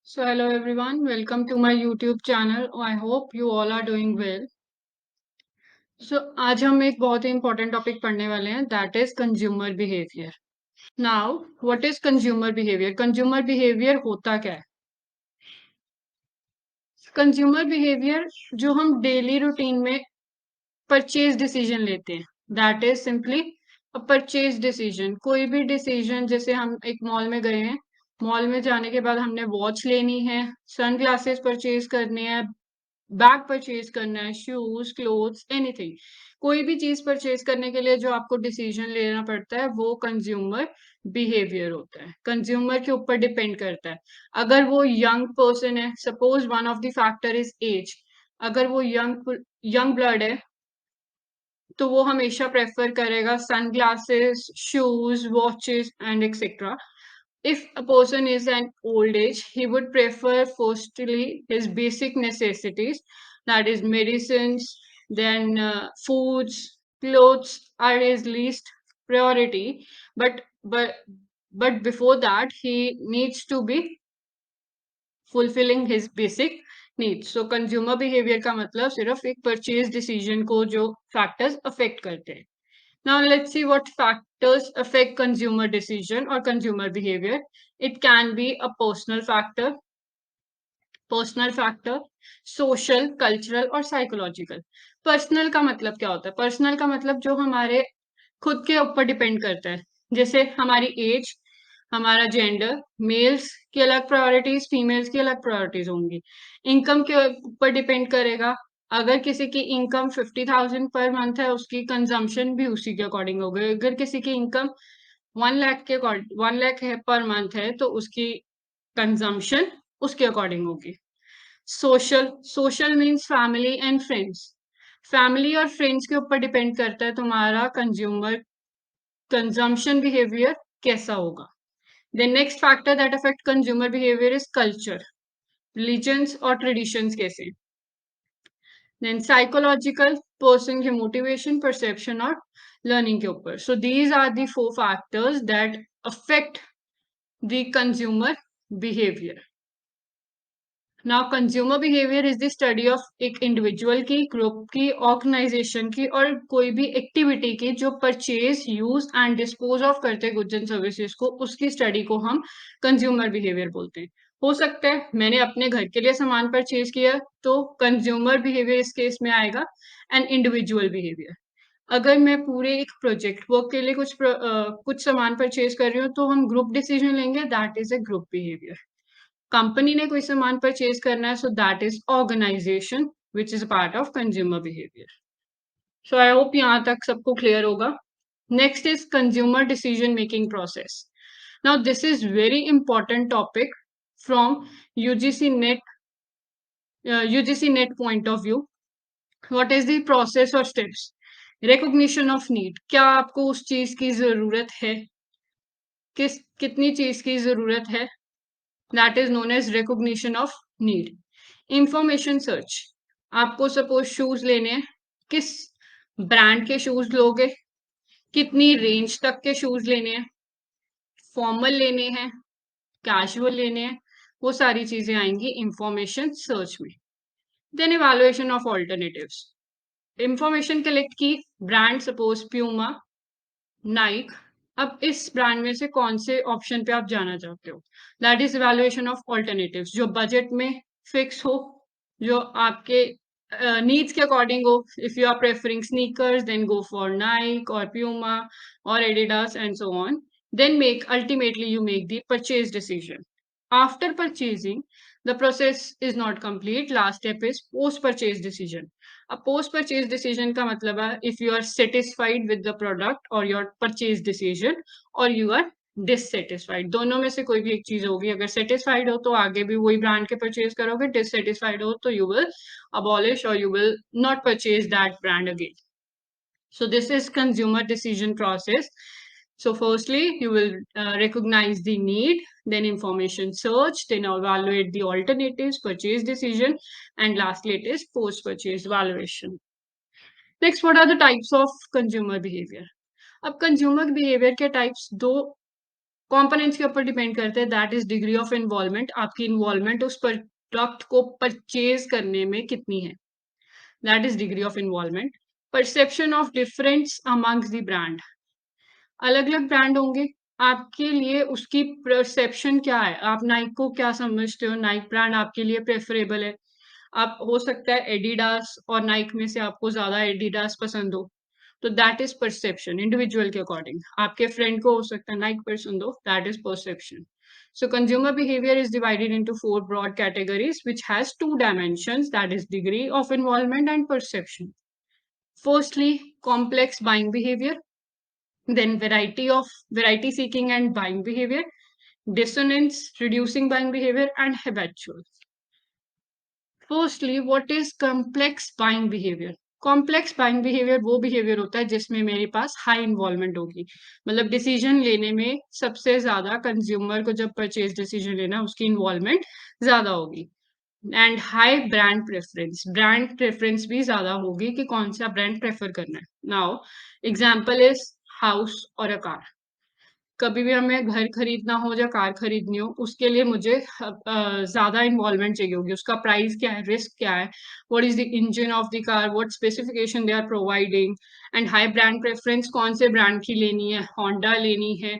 So hello everyone, welcome to my YouTube channel. I hope you all are doing well. So आज हम एक बहुत ही important topic पढ़ने वाले हैं, that is consumer behavior. Now, what is consumer behavior? Consumer behavior होता क्या है? Consumer behavior जो हम daily routine में purchase decision लेते हैं, that is simply a purchase decision. कोई भी decision जैसे हम एक मॉल में गए हैं, मॉल में जाने के बाद हमने वॉच लेनी है, सन ग्लासेस परचेज करने हैं, बैग परचेज करना है, शूज, क्लोथ्स, एनीथिंग, कोई भी चीज परचेज करने के लिए जो आपको डिसीजन लेना पड़ता है वो कंज्यूमर बिहेवियर होता है, कंज्यूमर के ऊपर डिपेंड करता है। अगर वो यंग पर्सन है, suppose one of the factor is age, अगर वो यंग ब्लड है तो वो हमेशा प्रेफर करेगा sunglasses, shoes, watches and etcetera. If a person is an old age, he would prefer firstly his basic necessities, that is medicines, then foods, clothes are his least priority. But but but before that, he needs to be fulfilling his basic needs. So consumer behavior का मतलब सिर्फ एक purchase decision को जो factors affect करते हैं. Now let's see what factors affect consumer decision or consumer behavior. It can be a personal factor, social, cultural और psychological. Personal का मतलब क्या होता है? Personal का मतलब जो हमारे खुद के ऊपर डिपेंड करता है, जैसे हमारी एज, हमारा जेंडर, मेल्स की अलग प्रायोरिटीज, फीमेल्स की अलग प्रायोरिटीज होंगी. इनकम के ऊपर डिपेंड करेगा. अगर किसी की इनकम 50,000 पर मंथ है, उसकी कंजम्पशन भी उसी के अकॉर्डिंग होगी. अगर किसी की इनकम 1 लाख है पर मंथ है, तो उसकी कंजम्पशन उसके अकॉर्डिंग होगी. Social means family and friends. Family और फ्रेंड्स के ऊपर डिपेंड करता है तुम्हारा कंजम्पशन बिहेवियर कैसा होगा. The next factor that affect consumer behaviour is culture, religions और ट्रेडिशंस कैसे. देन साइकोलॉजिकल, पर्सन के मोटिवेशन, परसेप्शन और लर्निंग के ऊपर. So these are the 4 factors that affect the consumer behaviour. Now consumer behaviour is the study of एक individual की, group की, organisation की और कोई भी एक्टिविटी की जो purchase, use and dispose of करते हैं गुड्स एंड सर्विसेज को, उसकी स्टडी को हम कंज्यूमर बिहेवियर बोलते हैं. हो सकता है मैंने अपने घर के लिए सामान परचेज किया, तो कंज्यूमर बिहेवियर इस केस में आएगा. एंड इंडिविजुअल बिहेवियर, अगर मैं पूरे एक प्रोजेक्ट वर्क के लिए कुछ सामान परचेज कर रही हूँ, तो हम ग्रुप डिसीजन लेंगे, that is a group behaviour. Company ने कोई सामान परचेज करना है, so that is organisation which is a part of consumer behaviour. So I hope यहाँ तक सबको क्लियर होगा. Next is consumer decision making process. Now this is very important topic from UGC NET UGC NET point of view. What is the process और steps. Recognition of need, क्या आपको उस चीज की जरूरत है, कितनी चीज की जरूरत है, that is known as recognition of need. Information search, आपको सपोज शूज लेने हैं, किस ब्रांड के शूज लोगे, कितनी रेंज तक के शूज लेने हैं, फॉर्मल लेने हैं, कैजुअल लेने हैं, वो सारी चीजें आएंगी इंफॉर्मेशन सर्च में. Then evaluation of alternatives, information collect की, ब्रांड सपोज प्यूमा, नाइक, अब इस ब्रांड में से कौन से ऑप्शन पे आप जाना चाहते हो. That is evaluation of alternatives, जो बजट में फिक्स हो, जो आपके नीड्स के अकॉर्डिंग हो. If you are preferring sneakers, then go for Nike और प्यूमा और Adidas and so on. Then make ultimately you make the purchase decision. After purchasing, the process is not complete. Last step is post purchase decision. A post purchase decision का मतलब है if you are satisfied with the product or your purchase decision, or you are dissatisfied. दोनों में से कोई भी एक चीज होगी. अगर satisfied हो तो आगे भी वही ब्रांड के परचेज करोगे, dissatisfied हो तो you will abolish or you will not purchase that brand again. So this is consumer decision process. So firstly, you will recognize the need, then information search, then evaluate the alternatives, purchase decision, and lastly it is post-purchase valuation. Next, what are the types of consumer behavior? अब consumer behavior के types दो components के ऊपर depend करते हैं, that is degree of involvement, आपकी involvement उस product को परचेज करने में कितनी है, that is degree of involvement. Perception of difference amongst the brand, अलग अलग ब्रांड होंगे, आपके लिए उसकी परसेप्शन क्या है, आप नाइक को क्या समझते हो, नाइक ब्रांड आपके लिए प्रेफरेबल है. आप हो सकता है एडिडास और नाइक में से आपको ज्यादा एडिडास पसंद हो, तो दैट इज परसेप्शन, इंडिविजुअल के अकॉर्डिंग. आपके फ्रेंड को हो सकता है नाइक पसंद हो, that is perception. So consumer behavior is divided into four broad categories which has two dimensions, that is degree of involvement and perception. Firstly, complex buying behavior, then variety seeking and buying behavior, dissonance reducing buying behavior, and habitual. Firstly, what is complex buying behavior? Complex buying behaviour वो behaviour होता है जिसमें मेरे पास high involvement होगी, मतलब decision लेने में सबसे ज्यादा कंज्यूमर को जब परचेज डिसीजन लेना उसकी इन्वॉल्वमेंट ज्यादा होगी. एंड हाई ब्रांड प्रेफरेंस भी ज्यादा होगी कि कौन सा ब्रांड प्रेफर करना है. नाउ एग्जांपल इज हाउस और अ कार. कभी भी हमें घर खरीदना हो या कार खरीदनी हो, उसके लिए मुझे ज़्यादा इन्वॉल्वमेंट चाहिए होगी. उसका प्राइस क्या है, रिस्क क्या है, what is the engine of the car, what specification they are providing, and high brand preference कौन से ब्रांड की लेनी है, होंडा लेनी है,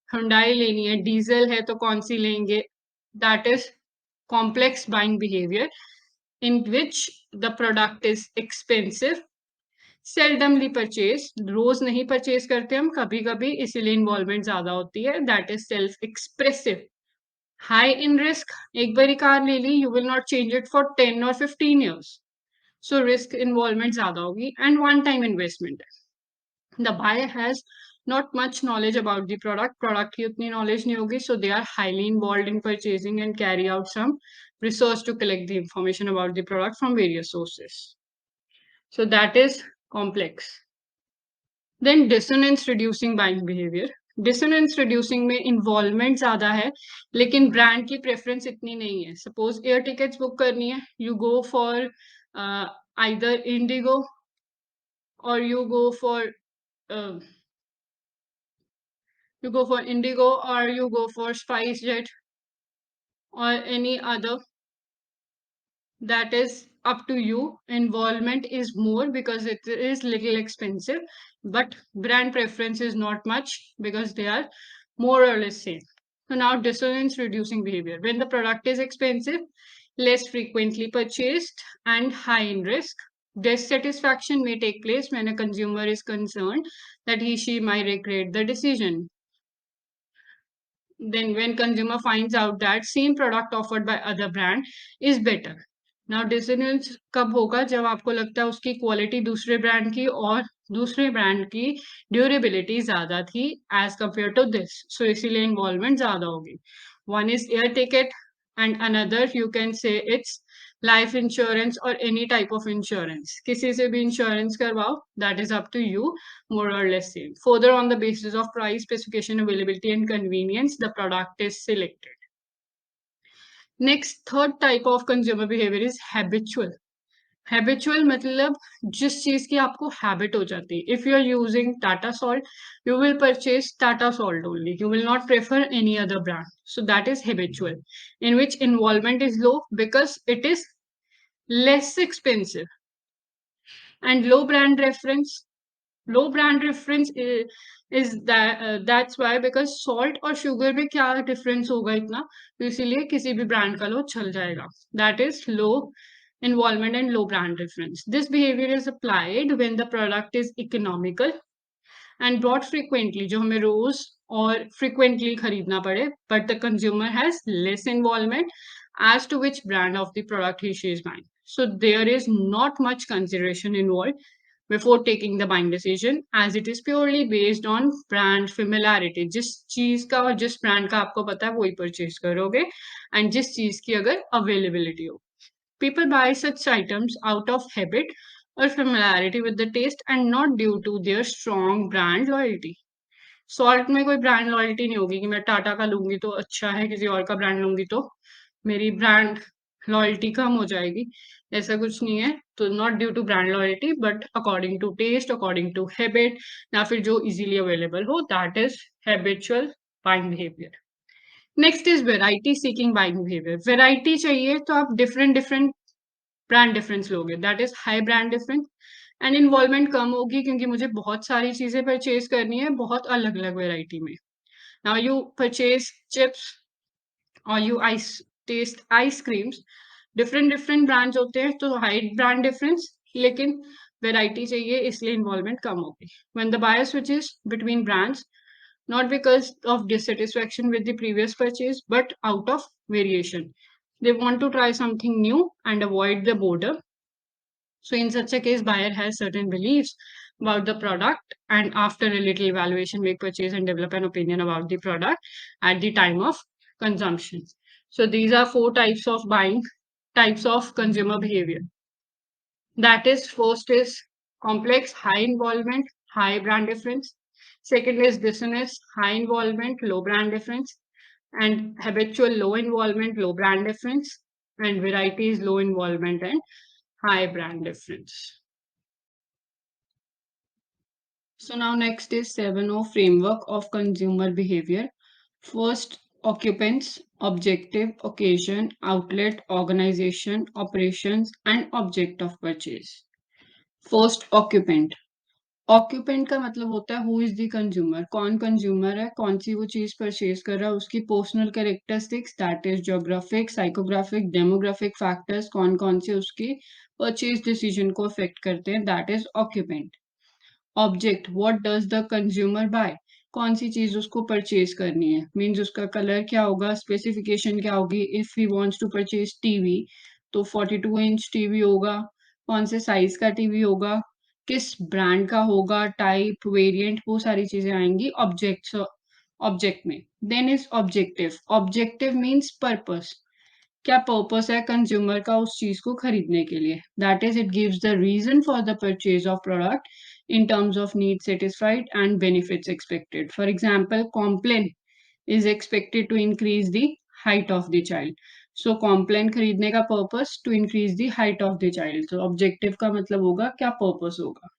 हुंडई लेनी है, डीजल है तो कौन सी लेंगे. That is complex buying behaviour in which the product is expensive, seldomly purchase, रोज नहीं परचेज करते हम, कभी कभी, इसीलिए इन्वॉल्वमेंट ज्यादा होती है. That is self expressive. High in risk, एक बारी कार ले ली, you will not change it for 10 or 15 years, so risk involvement ज्यादा होगी. And one time investment, the buyer has not much knowledge about the product की उतनी knowledge नहीं होगी, so they are highly involved in purchasing and carry out some research to collect the information about the product from various sources. So that is complex. Then dissonance reducing buying behaviour. Dissonance reducing में involvement ज्यादा है लेकिन brand की preference इतनी नहीं है. Suppose air tickets book करनी है, you go for either Indigo और you go for Indigo or you go for SpiceJet or any other, that is up to you. Involvement is more because it is little expensive, but brand preference is not much because they are more or less same. So now dissonance reducing behavior. When the product is expensive, less frequently purchased and high in risk, dissatisfaction may take place when a consumer is concerned that he/she might regret the decision. Then when consumer finds out that same product offered by other brand is better. Now dissonance कब होगा, जब आपको लगता है उसकी quality दूसरे brand की और दूसरे ब्रांड की ड्यूरेबिलिटी ज्यादा थी as compare to this, so इसीलिए इन्वॉल्वमेंट ज्यादा होगी. One is air ticket and another you can say it's life insurance और एनी टाइप ऑफ इंश्योरेंस. किसी से भी इंश्योरेंस करवाओ, that is up to you, more or less same. Further, on the basis of price, specification, availability, and convenience, the product is selected. Next, third type of consumer behavior is habitual. Habitual मतलब जिस चीज की आपको habit हो जाती है. If you are using Tata Salt, you will purchase Tata Salt only. You will not prefer any other brand. So that is habitual, in which involvement is low because it is less expensive. And low brand reference is that's why, because salt और sugar में क्या difference होगा इतना, तो इसीलिए किसी भी brand का लो चल जाएगा. That is low involvement and low brand reference. This behavior is applied when the product is economical and bought frequently, जो हमें रोज और frequently खरीदना पड़े, but the consumer has less involvement as to which brand of the product he/she is buying. So there is not much consideration involved before taking the buying decision, as it is purely based on brand familiarity. जिस चीज का और जिस brand का आपको पता है वही परचेज करोगे, एंड जिस चीज की अगर अवेलेबिलिटी हो. People buy such items out of habit or familiarity with the taste and not due to their strong brand loyalty. Salt में कोई ब्रांड लॉयल्टी नहीं होगी कि मैं टाटा का लूंगी तो अच्छा है, किसी और का ब्रांड लूंगी तो मेरी ब्रांड लॉयल्टी कम हो जाएगी, ऐसा कुछ नहीं है. तो not due to brand loyalty but according to taste, according to habit, या फिर जो इजीली अवेलेबल हो, that is habitual buying behaviour. Next is variety seeking buying behaviour. Variety चाहिए तो आप डिफरेंट डिफरेंट ब्रांड डिफरेंस लोगे, that is high brand difference. And involvement कम होगी क्योंकि मुझे बहुत सारी चीजें परचेज करनी है बहुत अलग अलग वेराइटी में। नाउ यू परचेज चिप्स और you ice taste ice creams, different different brands होते हैं तो हाई ब्रांड डिफरेंस, लेकिन वेराइटी चाहिए इसलिए इन्वॉल्वमेंट कम होगी। When the buyer switches between brands, not because of dissatisfaction with the previous purchase, but out of variation. They want to try something new and avoid the boredom. So, in such a case, buyer has certain beliefs about the product, and after a little evaluation, make purchase and develop an opinion about the product at the time of consumption. So, these are four types of buying, types of consumer behavior. That is, first is complex, high involvement, high brand difference. Second is dishonest, high involvement, low brand difference. And habitual, low involvement, low brand difference. And variety is low involvement and high brand difference. So now next is 7O framework of consumer behavior. First, occupants, objective, occasion, outlet, organization, operations, and object of purchase. First, occupant. Occupant का मतलब होता है who is the consumer, कौन consumer है, कौन सी वो चीज purchase कर रहा है, उसकी personal characteristics, that is geographic, psychographic, demographic factors, कौन कौन से उसकी परचेज डिसीजन को अफेक्ट करते हैं, that is occupant. Object, what does the consumer buy, कौन सी चीज उसको परचेज करनी है, मीन्स उसका कलर क्या होगा, स्पेसिफिकेशन क्या होगी। If he wants to purchase TV तो 42 इंच टीवी होगा, कौन से साइज का टीवी होगा, किस ब्रांड का होगा, टाइप, वेरिएंट, वो सारी चीजें आएंगी ऑब्जेक्ट में। Then is objective. Objective means purpose, क्या पर्पस है कंज्यूमर का उस चीज को खरीदने के लिए, that is it gives the reason for the purchase of product in terms of needs satisfied and benefits expected. For example, complaint is expected to increase the height of the child. So complaint खरीदने का purpose to increase the height of the child. So objective का मतलब होगा क्या purpose होगा.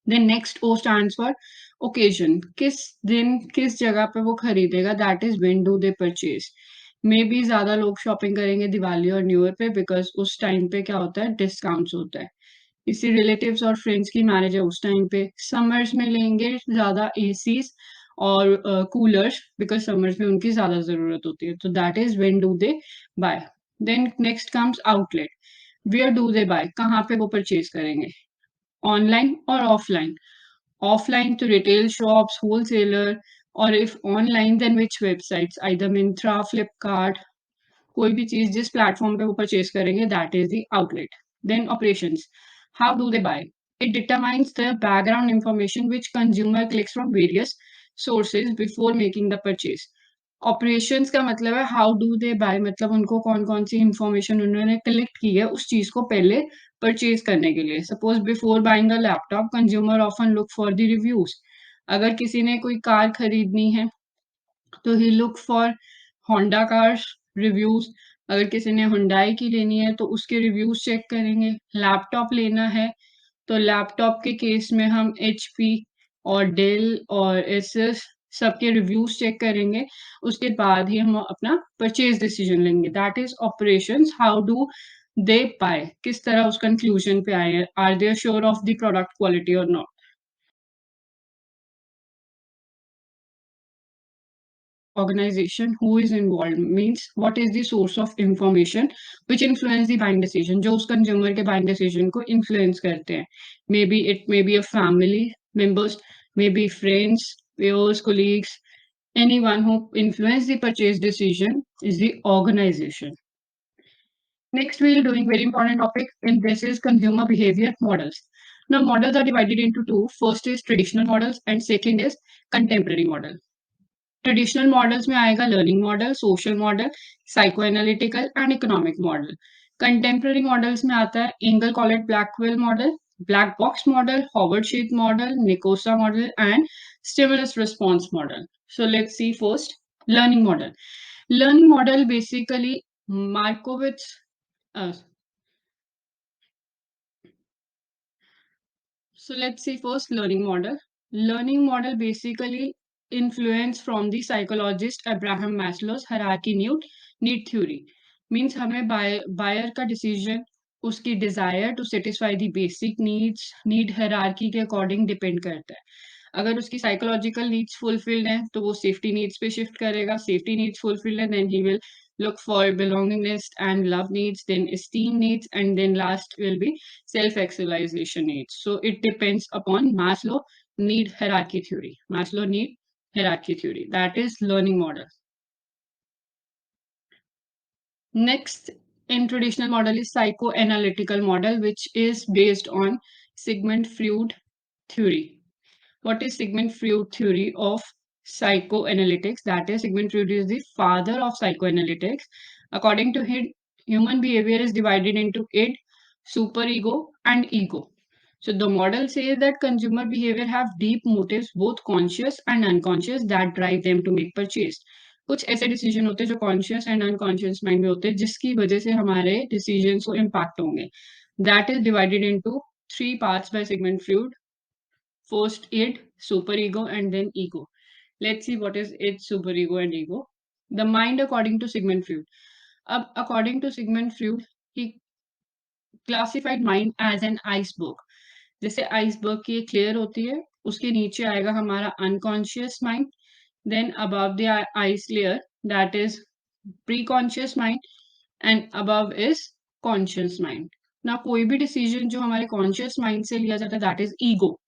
Then next O stands for occasion. किस दिन किस जगह पे वो खरीदेगा, that is when do they purchase. May be ज्यादा लोग शॉपिंग करेंगे दिवाली और न्यू ईयर पे बिकॉज उस टाइम पे क्या होता है, डिस्काउंट्स होता है। किसी रिलेटिव्स और फ्रेंड्स की मैरिज है उस टाइम पे। समर्स में लेंगे ज्यादा एसीज और कूलर्स बिकॉज समर्स में उनकी ज्यादा जरूरत होती है, तो that is when do they buy. Then next comes outlet. Where do they buy, कहाँ पे वो परचेज करेंगे, ऑनलाइन और ऑफलाइन। ऑफलाइन तो रिटेल शॉप्स, होलसेलर, और if online then which websites, either Myntra, Flipkart, कोई भी चीज जिस प्लेटफॉर्म पे वो परचेज करेंगे that is the outlet. Then operations, how do they buy, it determines the background information which consumer clicks from various sources before making the purchase. Operations का मतलब है हाउ डू दे बाय, मतलब उनको कौन कौन सी information उन्होंने collect की है उस चीज को पहले परचेज करने के लिए। Suppose before buying a laptop consumer often look for the reviews. अगर किसी ने कोई कार खरीदनी है तो he look for Honda cars reviews. अगर किसी ने हुंडई की लेनी है तो उसके रिव्यूज चेक करेंगे। लैपटॉप लेना है तो लैपटॉप के केस में हम एचपी और डेल और एसएस सबके रिव्यूज चेक करेंगे, उसके बाद ही हम अपना परचेज डिसीजन लेंगे। That is operations, how do they buy, किस तरह उस कंक्लूजन पे आए हैं, are they sure of the product quality और not. Organization, who is involved means what is the source of information which influence the buying decision, जो उस consumer के buying decision को influence करते हैं। Maybe it may be a family members, maybe friends, peers, colleagues, anyone who influence the purchase decision is the organization. Next, we will doing very important topic in this is consumer behavior models. Now, models are divided into two. First is traditional models and second is contemporary model. Traditional models में आएगा learning model, social model, psychoanalytical and economic model. Contemporary models में आता है Engel Kollat Blackwell model, black box model, Howard Sheth model, Nicosia model and stimulus response model. So let's see first learning model. Learning model basically Markowitz so let's see first learning model. Learning model basically influence from the psychologist Abraham Maslow's hierarchy need theory. Means हमें buyer का decision उसकी desire to satisfy the basic needs need hierarchy के according depend करता है. अगर उसकी psychological needs fulfilled है तो वो safety needs पे shift करेगा. Safety needs fulfilled है, then he will look for belongingness and love needs, then esteem needs, and then last will be self-actualization needs. So it depends upon Maslow need hierarchy theory. Maslow need hierarchy theory. That is learning model. Next in traditional model is psychoanalytical model, which is based on Sigmund Freud theory. What is Sigmund Freud theory of psychoanalytics? That is, Sigmund Freud is the father of psychoanalytics. According to him, human behavior is divided into id, superego, and ego. So the model says that consumer behavior have deep motives, both conscious and unconscious, that drive them to make purchase. कुछ ऐसे decision होते हैं जो conscious and unconscious mind में होते हैं जिसकी वजह से हमारे डिसीजन को इम्पैक्ट होंगे. That is divided into 3 parts by Sigmund Freud. First id, superego, and then ego. Let's see what is id, superego, and ego. The mind according to Sigmund Freud. According to Sigmund Freud, he classified mind as an iceberg. जैसे iceberg की एक layer होती है उसके नीचे आएगा हमारा unconscious mind, then above the ice layer that is preconscious mind, and above is conscious mind. ना कोई भी डिसीजन जो हमारे कॉन्शियस माइंड से लिया जाता है दैट इज ईगो,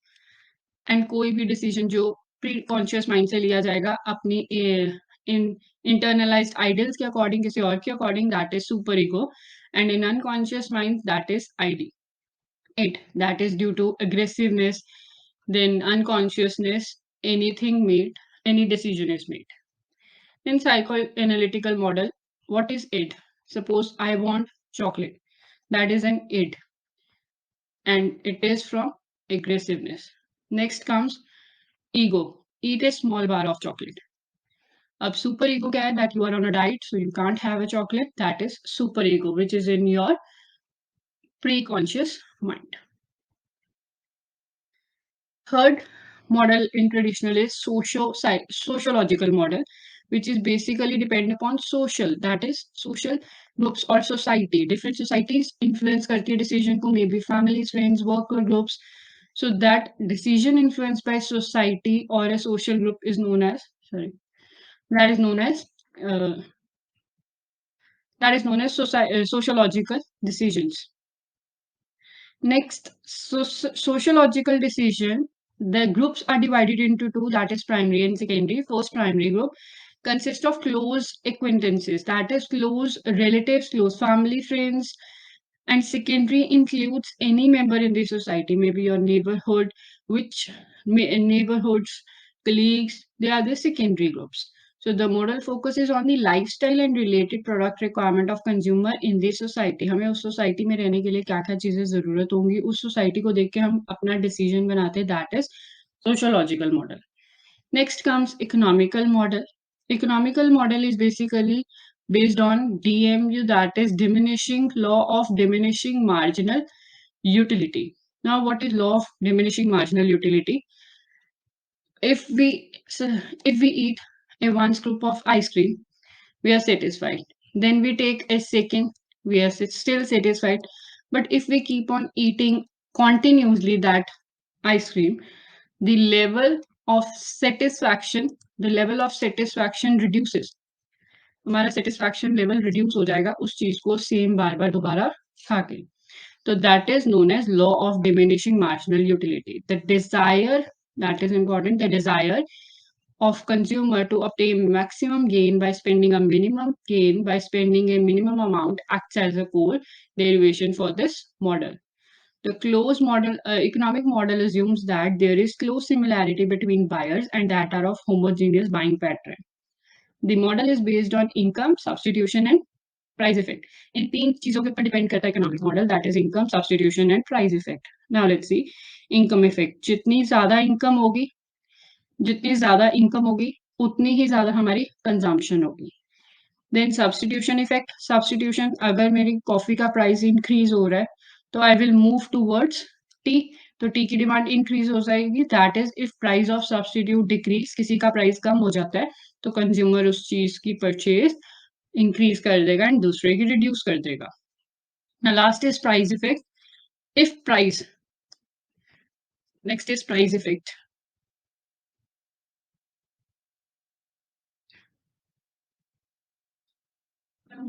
एंड कोई भी डिसीजन जो प्री कॉन्शियस माइंड से लिया जाएगा अपनी इन इंटरनलाइज्ड आइडियल्स के अकॉर्डिंग, किसी और के according, that is super ego, and in unconscious mind that is id, it that is due to aggressiveness, then unconsciousness, anything made, any decision is made. In psychoanalytical model, what is id? Suppose I want chocolate, that is an id, and it is from aggressiveness. Next comes ego, eat a small bar of chocolate. अब super ego क्या है? That you are on a diet so you can't have a chocolate, that is super ego, which is in your pre-conscious mind. Third model in traditional is sociological model, which is basically depend upon social, that is social groups or society. Different societies influence करती है decision को, maybe families, friends, work groups. So that decision influenced by society or a social group is known as that is known as uh, sociological decisions. Next, sociological decision. The groups are divided into two, that is primary and secondary. First primary group consists of close acquaintances, that is close relatives, close family, friends. And secondary includes any member in the society, maybe your neighborhood, which neighborhoods, colleagues, they are the secondary groups. So the model focuses on the lifestyle and related product requirement of consumer in the society. हमें उस society में रहने के लिए क्या-क्या चीजें जरूरत होंगी, उस society को देख के हम अपना decision बनाते हैं, that is sociological model. Next comes economical model. Economical model is basically based on DMU, that is diminishing law of diminishing marginal utility. Now, what is law of diminishing marginal utility? If we eat a one scoop of ice cream, we are satisfied. Then we take a second, we are still satisfied. But if we keep on eating continuously that ice cream, the level of satisfaction reduces. हमारा satisfaction level reduce हो जाएगा उस चीज को same बार बार दोबारा खा के. So that is known as law of diminishing marginal utility. The desire, that is important, the desire of consumer to obtain maximum gain by spending a minimum amount acts as a core derivation for this model. The closed model, economic model assumes that there is close similarity between buyers and that are of homogeneous buying pattern. The model is based on income, substitution, and price effect. इन तीन चीजों के ऊपर depend करता है economic model, that is income, substitution and price effect. Now let's see income effect. जितनी ज्यादा income होगी उतनी ही ज्यादा हमारी कंजम्पशन होगी. Then substitution effect. सब्स्टिट्यूशन, अगर मेरी कॉफी का प्राइस इंक्रीज हो रहा है तो I will move towards T, तो टी की डिमांड इंक्रीज हो जाएगी, that is if price of substitute decrease, किसी का प्राइस कम हो जाता है तो कंज्यूमर उस चीज की परचेज इंक्रीज कर देगा एंड दूसरे की रिड्यूस कर देगा. Now last is price effect. If price, next is price effect.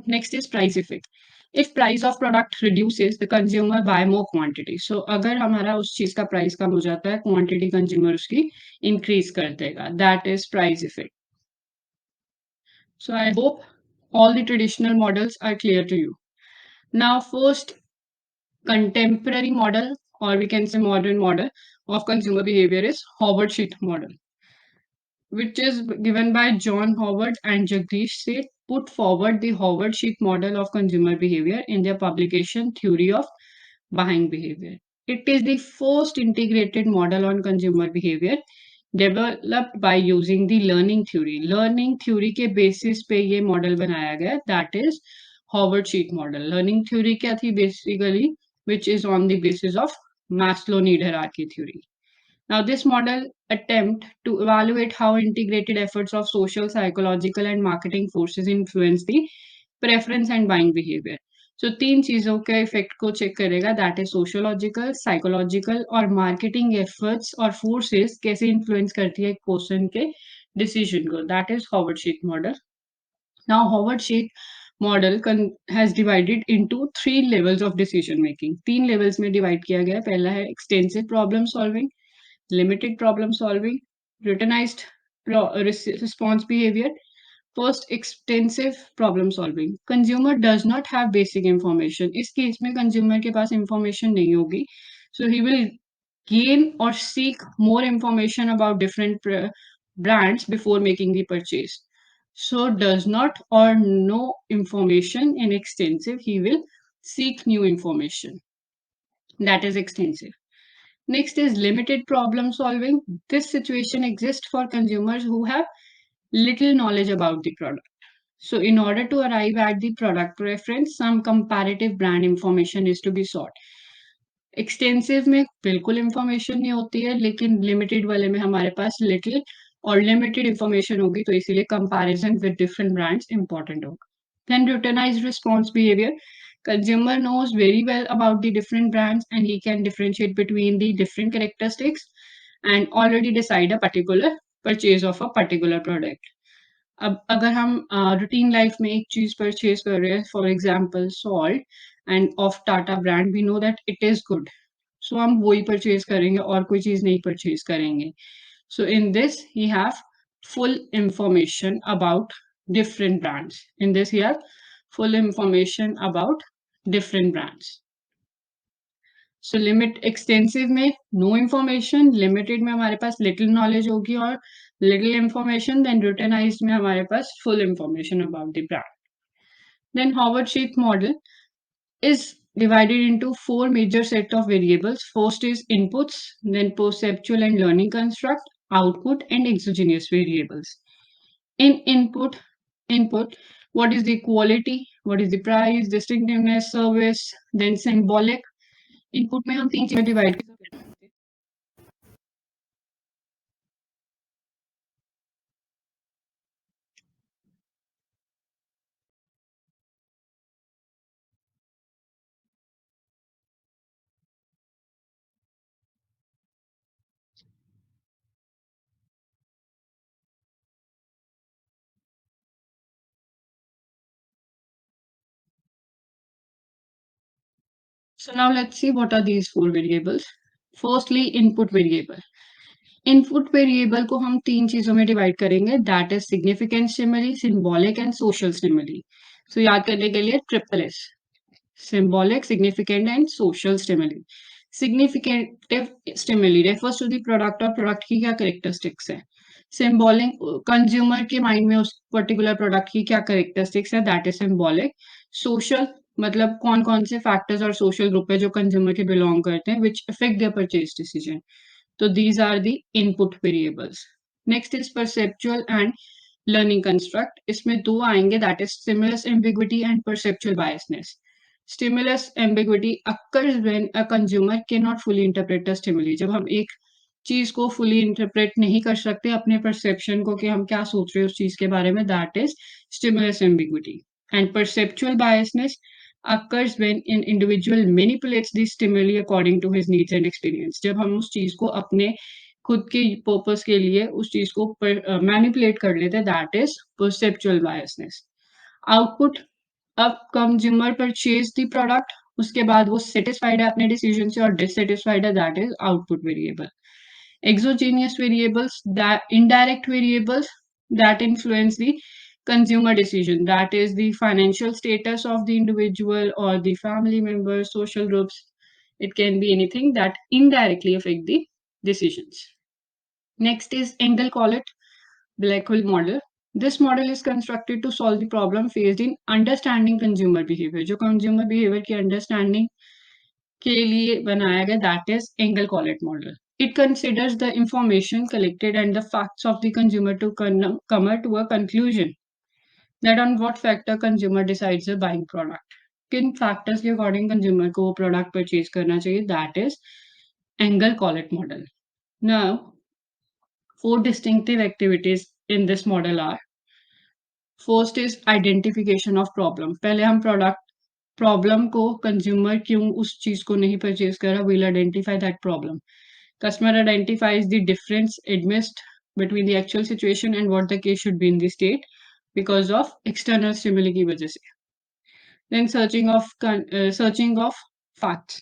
Next is price effect. If price of product reduces, the consumer buy more quantity. So अगर हमारा उस चीज का प्राइस कम हो जाता है, क्वांटिटी कंज्यूमर उसकी इंक्रीज कर देगा. That is price effect. So I hope all the traditional models are clear to you. Now first contemporary model, or we can say modern model of consumer behavior is Howard sheet model, which is given by John Howard and Jagdish Seth, put forward the Howard sheet model of consumer behavior in their publication Theory of Buying Behavior. It is the first integrated model on consumer behavior developed by using the learning theory. Learning theory के basis पे ये model बनाया गया, that is Howard sheet model. Learning theory क्या थी basically, which is on the basis of Maslow need hierarchy theory. Now, this model attempt to evaluate how integrated efforts of social, psychological, and marketing forces influence the preference and buying behavior. So तीन चीजों के effect को check करेगा, that is sociological, psychological और marketing efforts और forces कैसे influence करती है एक पर्सन के डिसीजन को, that is Howard Sheth model. Now, Howard sheet model has divided into three levels of decision making. तीन levels में divide किया गया है. पहला है extensive problem solving, limited problem solving, routinized response behavior. First, extensive problem solving. Consumer does not have basic information. इस case में consumer के पास information नहीं होगी. So he will gain or seek more information about different brands before making the purchase. So does not or no information in extensive, he will seek new information. That is extensive. Next is limited problem solving. This situation exists for consumers who have little knowledge about the product. So in order to arrive at the product preference, some comparative brand information is to be sought. Extensive में बिल्कुल information नहीं होती है, लेकिन limited वाले में हमारे पास लिटिल और लिमिटेड इंफॉर्मेशन होगी, तो इसीलिए comparison with different brands important होगा. Then routinized response behavior. Consumer knows very well about the different brands and he can differentiate between the different characteristics and already decide a particular purchase of a particular product. अब अगर हम routine life में एक चीज purchase कर रहे हैं, for example salt and of Tata brand, we know that it is good, so हम वही परचेज करेंगे और कोई चीज नहीं परचेज करेंगे. So in this he have full information about different brands. In this, he have full information about different brands. So limit extensive में no information, limited में हमारे पास लिटिल नॉलेज होगी और लिटिल इन्फॉर्मेशन, देन रिटनाइज्ड में हमारे पास full information about the brand. Then Howard sheet model is divided into four major set of variables. First is inputs, then perceptual and learning construct, output, and exogenous variables. In input, what is the quality, what is the price, distinctiveness, service, then symbolic. Input में हम तीन चीजें divide कर सकते हैं. So now let's see what are these four variables. Firstly, input variable. Input variable को हम तीन चीजों में डिवाइड करेंगे, that is significant stimuli, symbolic and social stimuli. So याद करने के लिए triple S: symbolic, significant, and social stimuli. Significant stimuli refers to the product और product की क्या characteristics है. Symbolic, consumer के mind में उस particular product की क्या characteristics है, that is symbolic. Social, मतलब कौन कौन से factors और social group है जो consumer के belong करते हैं, which affect their purchase decision. So these are the input variables. Next is perceptual and learning construct. इसमें दो आएंगे, that is stimulus ambiguity and perceptual biasness. Stimulus ambiguity occurs when a consumer cannot fully interpret a stimuli. जब हम एक चीज को fully interpret नहीं कर सकते अपने perception को कि हम क्या सोच रहे हैं उस चीज के बारे में, that is stimulus ambiguity. And perceptual biasness occurs when an individual manipulates the stimuli according to his needs and experience. जब हम उस चीज को अपने खुद के पर्पस के लिए उस चीज को मैनिपुलेट कर लेते हैं, that is perceptual biasness. Output, अब कंज्यूमर परचेज द प्रोडक्ट, उसके बाद वो सेटिस्फाइड है अपने डिसीजन से और डिससेटिस्फाइड है, that is output variable. Exogenous variables, that indirect variables that influence the consumer decision, that is the financial status of the individual or the family members, social groups. It can be anything that indirectly affect the decisions. Next is Engel call it black hole model. This model is constructed to solve the problem faced in understanding consumer behavior. जो consumer behavior की understanding के लिए बनाया गया, that is Engel Collet model. It considers the information collected and the facts of the consumer to come to a conclusion that on what factor consumer decides a buying product. किन factors के according consumer को product purchase करना चाहिए, that is Engel Collet model. Now, four distinctive activities in this model are: first is identification of problem. पहले हम product problem को consumer क्यों उस चीज को नहीं परचेज कर रहा, will identify that problem. Customer identifies the difference amidst between the actual situation and what the case should be in the state because of external stimuli की वजह से. Then searching of facts.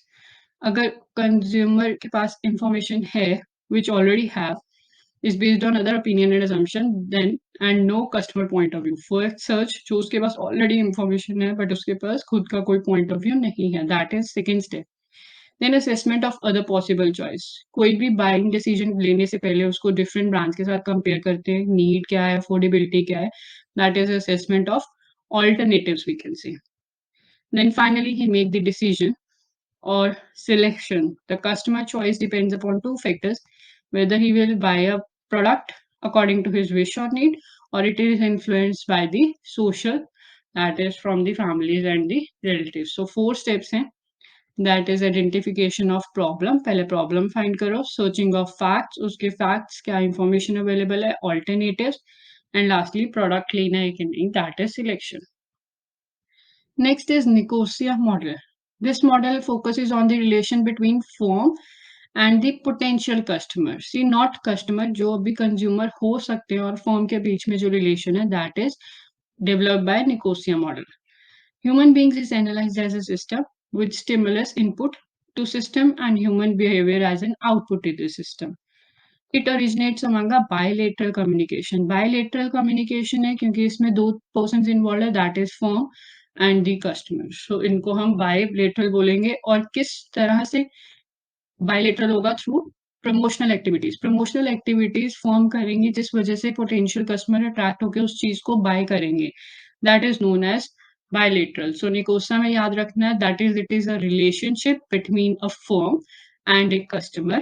अगर consumer के पास information है which already have is based on other opinion and assumption then and no customer point of view. First search जो उसके पास already information है but उसके पास खुद का कोई point of view नहीं है, that is second step. Then assessment of other possible choice. कोई भी buying decision लेने से पहले उसको different brands के साथ compare करते हैं, need क्या है, affordability क्या है, that is assessment of alternatives we can say. Then finally he make the decision or selection. The customer choice depends upon two factors: whether he will buy a product according to his wish or need, or it is influenced by the social, that is from the families and the relatives. So four steps हैं, that is identification of problem, पहले problem find करो, searching of facts, उसके facts क्या information available है, alternatives, and lastly product लेना है कि नहीं, that is selection. Next is Nicosia model. This model focuses on the relation between firm and the potential customer. See, not customer, जो अभी consumer हो सकते हैं और firm के बीच में जो relation है, that is developed by Nicosia model. Human beings is analyzed as a system with stimulus input to system and human behavior as an output to the system. It originates among a bilateral communication. Bilateral communication है क्योंकि इसमें दो persons involved है, that is firm and the customer. So इनको हम bilateral बोलेंगे. और किस तरह से bilateral होगा? Through promotional activities. Promotional activities form करेंगी जिस वजह से potential customer attract होकर उस चीज को buy करेंगे. That is known as bilateral. So निकोसा में याद रखना है, that is it is a relationship between a firm and a customer.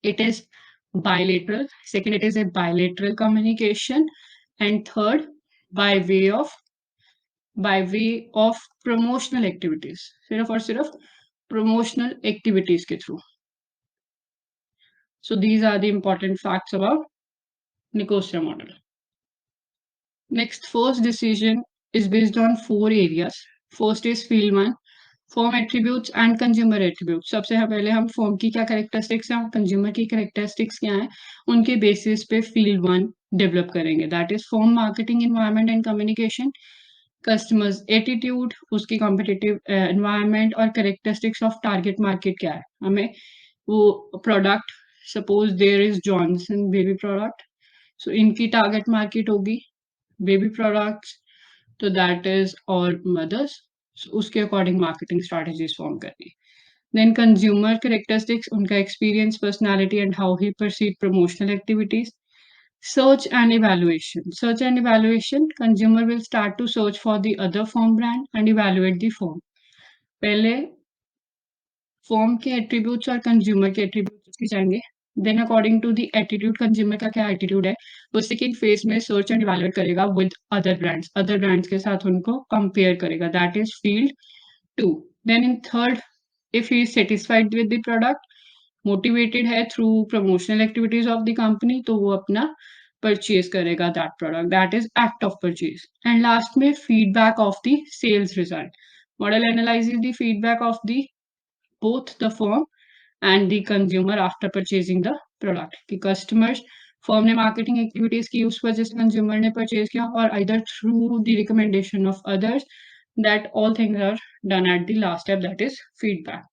It is bilateral. Second, it is a bilateral communication. And third, by way of promotional activities. सिर्फ और सिर्फ promotional activities के through. So these are the important facts about Nicosia model. Next, first decision is based on four areas. First is field one, form attributes and consumer attribute. सबसे पहले हम form की क्या characteristics हैं, consumer की characteristics क्या हैं, उनके बेसिस पे फील्ड वन डेवलप करेंगे. That is form marketing environment and communication, customers attitude, उसकी कॉम्पिटिटिव एनवायरनमेंट और कैरेक्टरिस्टिक्स ऑफ टारगेट मार्केट क्या है. हमें वो product, suppose there is Johnson baby product, so इनकी टारगेट मार्केट होगी बेबी प्रोडक्ट्स, तो दैट इज और मदर्स. उसके अकॉर्डिंग मार्केटिंग स्ट्रैटेजीज फॉर्म करनी. देन कंज्यूमर कैरेक्टरिस्टिक्स, उनका experience, personality and how he perceive promotional activities. Search and evaluation. Search and evaluation, consumer will start to search for the other firm brand and evaluate the firm. पहले firm के attributes और consumer के attributes के जाएंगे. Then according to the attitude, consumer का क्या attitude है, वो सेकेंड फेज में सर्च एंड इवैल्यूएट करेगा विद अदर ब्रांड्स के साथ उनको कंपेयर करेगा. That is field 2. Then in third, if he is satisfied with the product, motivated है through promotional activities of the company, तो वो अपना परचेज करेगा that product, that is act of purchase. And last में feedback of the sales result. Model analyses the feedback of the both the firm and the consumer after purchasing the product. कि customers firm ने marketing activities की उस वजह से consumer ने purchase किया, or either through the recommendation of others, that all things are done at the last step, that is feedback.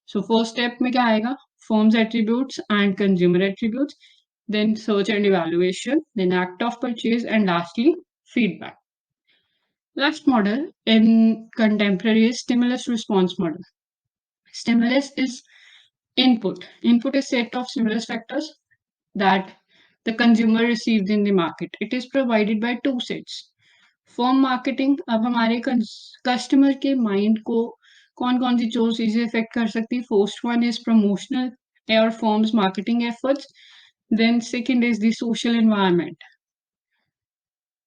So first step में क्या आएगा? Firm's attributes and consumer attributes, then search and evaluation, then act of purchase, and lastly feedback. Last model in contemporary is stimulus response model. Stimulus is input. Input is set of stimulus factors that the consumer receives in the market. It is provided by two sets. Form marketing, अब हमारे customer के mind को कौन कौन सी जो चीजें effect कर सकती है. फर्स्ट वन इज प्रमोशनल और firms marketing efforts. Then second is the social environment.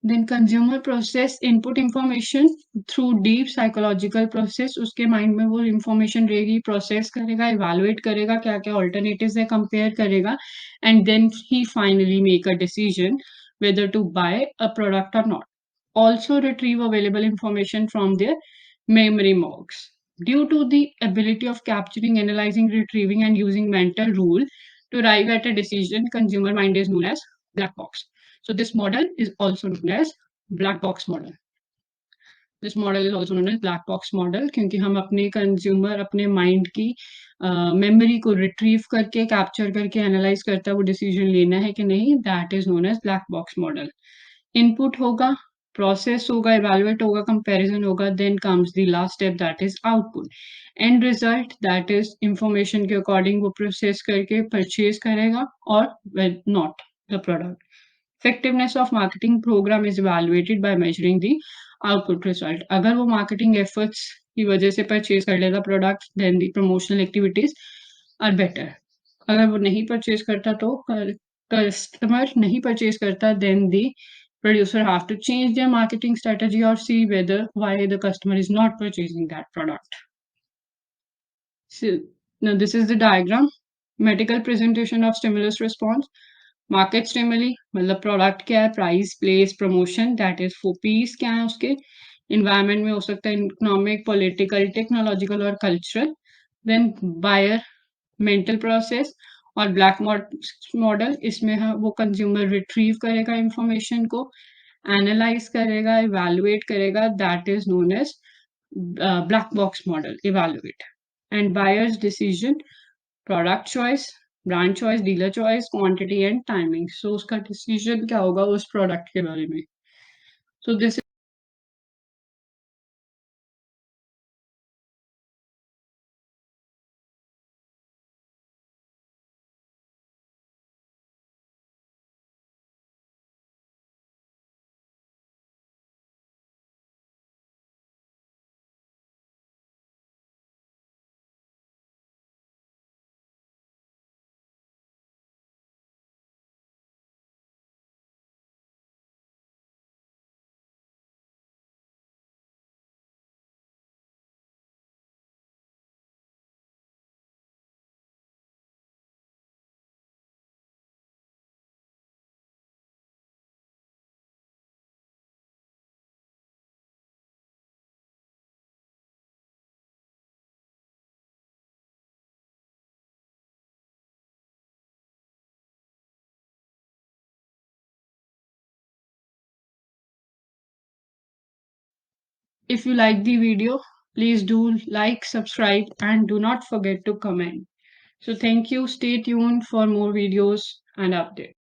Then consumer process input information through deep psychological process. उसके माइंड में वो इंफॉर्मेशन रहेगी, प्रोसेस करेगा, इवेलुएट करेगा, क्या क्या ऑल्टरनेटिव्स है कंपेयर करेगा, and then he finally make a decision whether to buy a product or not. Also retrieve available information from their memory logs. Due to the ability of capturing, analyzing, retrieving, and using mental rule to arrive at a decision, consumer mind is known as black box. So this model is also known as black box model. This model is also known as black box model, क्योंकि हम अपने consumer अपने mind की memory को retrieve करके capture करके analyse करता है वो डिसीजन लेना है कि नहीं. That is known as black box model. Input होगा, प्रोसेस होगा, इवेलुएट होगा, कंपैरिजन होगा, then comes the last step that is output. And result that is information के अकॉर्डिंग वो प्रोसेस करके परचेज करेगा और not the product. Effectiveness of marketing program is evaluated by measuring the output result. अगर वो marketing efforts की वजह से purchase कर लेगा product, then the promotional activities are better. अगर वो नहीं purchase करता तो customer नहीं purchase करता, then the producer have to change their marketing strategy or see whether why the customer is not purchasing that product. So now this is the diagram. Medical presentation of stimulus response. Market stimuli मतलब product क्या है, price, place, promotion, that is four Ps क्या है उसके. Environment में हो सकता है इकोनॉमिक, पॉलिटिकल, टेक्नोलॉजिकल और cultural. Then buyer mental process और ब्लैक मॉडल, इसमें वो कंज्यूमर रिट्रीव करेगा इंफॉर्मेशन को, एनालाइज करेगा, इवेलुएट करेगा, that is known as black box model, evaluate. And buyers decision, product choice, brand choice, dealer choice, quantity and timing. So उसका decision क्या होगा उस प्रोडक्ट के बारे में. So this if you like the video, please do like, subscribe, and do not forget to comment. So thank you. Stay tuned for more videos and updates.